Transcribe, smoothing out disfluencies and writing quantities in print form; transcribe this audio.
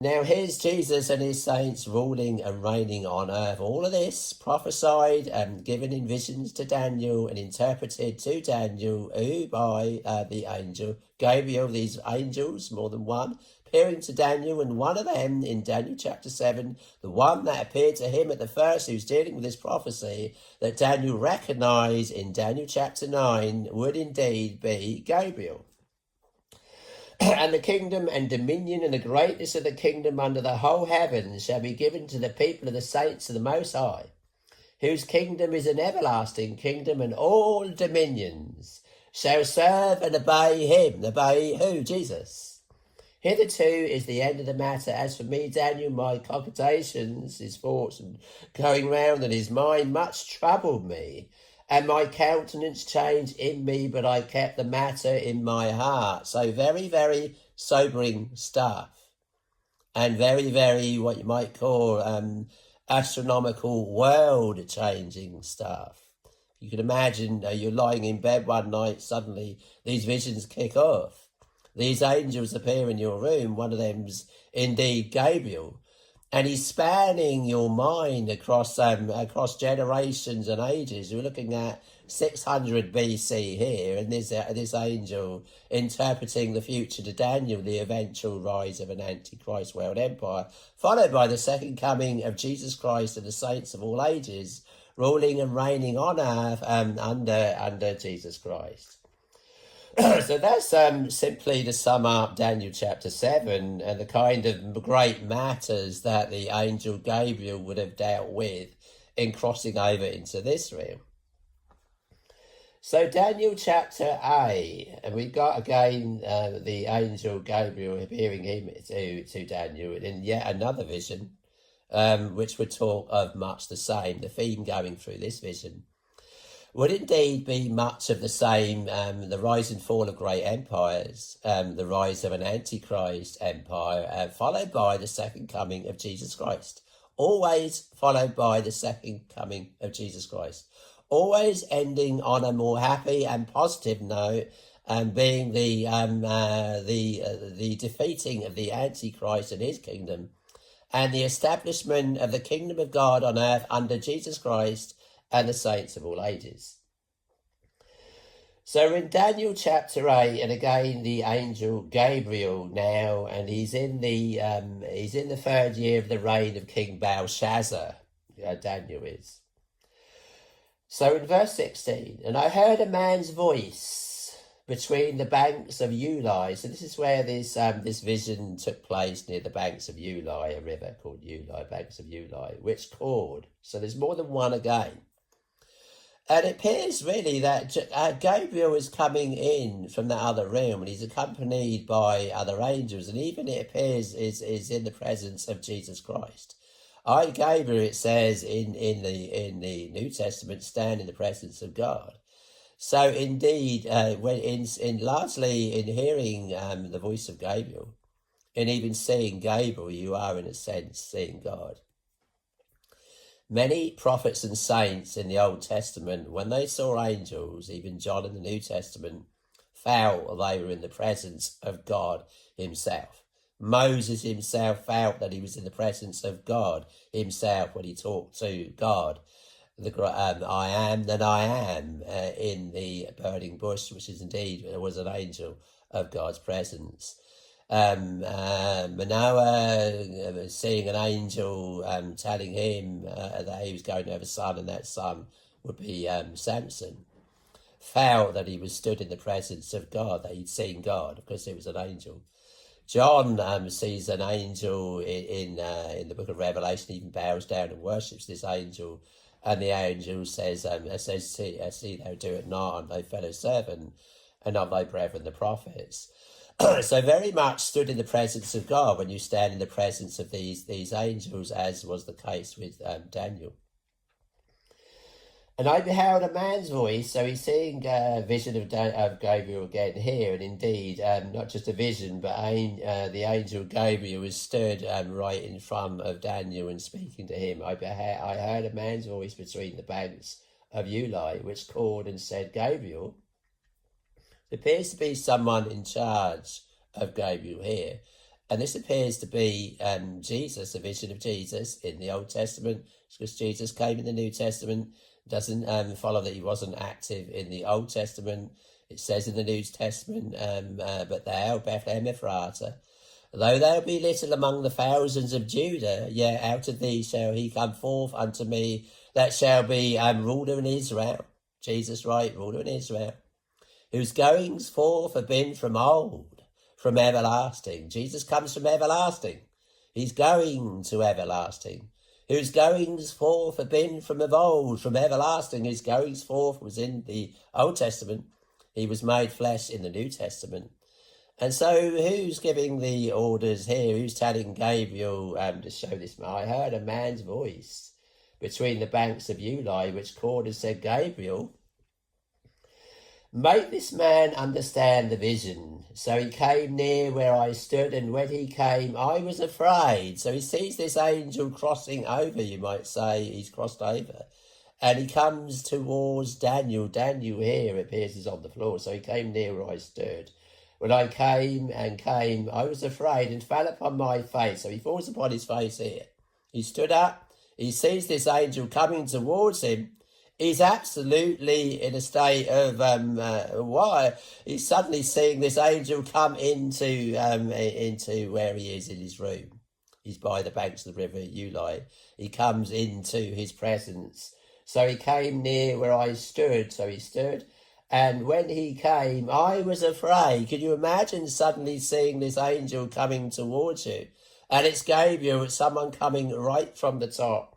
Now here's Jesus and his saints ruling and reigning on earth. All of this prophesied and given in visions to Daniel and interpreted to Daniel, who by the angel Gabriel, these angels, more than one, appearing to Daniel, and one of them in Daniel chapter 7, the one that appeared to him at the first, who's dealing with this prophecy, that Daniel recognized in Daniel chapter 9, would indeed be Gabriel. And the kingdom and dominion and the greatness of the kingdom under the whole heavens shall be given to the people of the saints of the Most High, whose kingdom is an everlasting kingdom, and all dominions shall serve and obey him. Obey who? Jesus. Hitherto is the end of the matter. As for me, Daniel, my cogitations, his thoughts and going round in his mind, much troubled me, and my countenance changed in me, but I kept the matter in my heart. So very, very sobering stuff. And very, very, what you might call astronomical, world-changing stuff. You can imagine you're lying in bed one night, suddenly these visions kick off. These angels appear in your room. One of them's indeed Gabriel. And he's spanning your mind across generations and ages. We're looking at 600 BC here, and this angel interpreting the future to Daniel, the eventual rise of an Antichrist world empire, followed by the second coming of Jesus Christ and the saints of all ages, ruling and reigning on earth under Jesus Christ. So that's simply to sum up Daniel chapter 7 and the kind of great matters that the angel Gabriel would have dealt with in crossing over into this realm. So Daniel chapter 8, and we've got again the angel Gabriel appearing him to Daniel in yet another vision, which would talk of much the same. The theme going through this vision would indeed be much of the same, the rise and fall of great empires, the rise of an Antichrist empire, followed by the second coming of Jesus Christ. Always followed by the second coming of Jesus Christ. Always ending on a more happy and positive note, and being the defeating of the Antichrist and his kingdom, and the establishment of the kingdom of God on earth under Jesus Christ and the saints of all ages. So in Daniel chapter 8, and again the angel Gabriel now, and he's in the third year of the reign of King Belshazzar. Daniel is. So in verse 16, and I heard a man's voice between the banks of Uli. So this is where this vision took place, near the banks of Uli, a river called Uli, banks of Uli, which called. So there's more than one again. And it appears really that Gabriel is coming in from that other realm, and he's accompanied by other angels, and even it appears is in the presence of Jesus Christ. I, Gabriel, it says in the New Testament, stand in the presence of God. So indeed, largely in hearing the voice of Gabriel, and even seeing Gabriel, you are in a sense seeing God. Many prophets and saints in the Old Testament, when they saw angels, even John in the New Testament, felt they were in the presence of God himself. Moses himself felt that he was in the presence of God himself when he talked to God. I am that I am in the burning bush, which is indeed was an angel of God's presence. Manoah seeing an angel telling him that he was going to have a son, and that son would be Samson, felt that he was stood in the presence of God, that he'd seen God because it was an angel. John sees an angel in the book of Revelation, even bows down and worships this angel, and the angel says, see thou do it not on thy fellow servant and on thy brethren the prophets. So very much stood in the presence of God when you stand in the presence of these angels, as was the case with Daniel. And I beheld a man's voice, so he's seeing a vision of Gabriel again here, and indeed, not just a vision, but the angel Gabriel was stood right in front of Daniel and speaking to him. I heard a man's voice between the banks of Uli, which called and said, Gabriel. There appears to be someone in charge of Gabriel here, And this appears to be Jesus, a vision of Jesus in the Old Testament, because Jesus came in the New Testament. Doesn't follow that he wasn't active in the Old Testament. It says in the New Testament, but thou, Bethlehem Ephratah, though thou be little among the thousands of Judah, yet out of thee shall he come forth unto me that shall be ruler in Israel. Jesus, right, ruler in Israel, whose goings forth have been from old, from everlasting. Jesus comes from everlasting. He's going to everlasting. Whose goings forth have been from of old, from everlasting. His goings forth was in the Old Testament. He was made flesh in the New Testament. And so who's giving the orders here? Who's telling Gabriel to show this man? I heard a man's voice between the banks of Uli, which called and said, Gabriel, make this man understand the vision. So he came near where I stood, and when he came, I was afraid. So he sees this angel crossing over, you might say. He's crossed over. And he comes towards Daniel. Daniel here appears as on the floor. So he came near where I stood. When I came, I was afraid and fell upon my face. So he falls upon his face here. He stood up. He sees this angel coming towards him. He's absolutely in a state of why he's suddenly seeing this angel come into where he is in his room. He's by the banks of the river Uli. He comes into his presence. So he came near where I stood. So he stood. And when he came, I was afraid. Can you imagine suddenly seeing this angel coming towards you? And it's Gabriel, it's someone coming right from the top.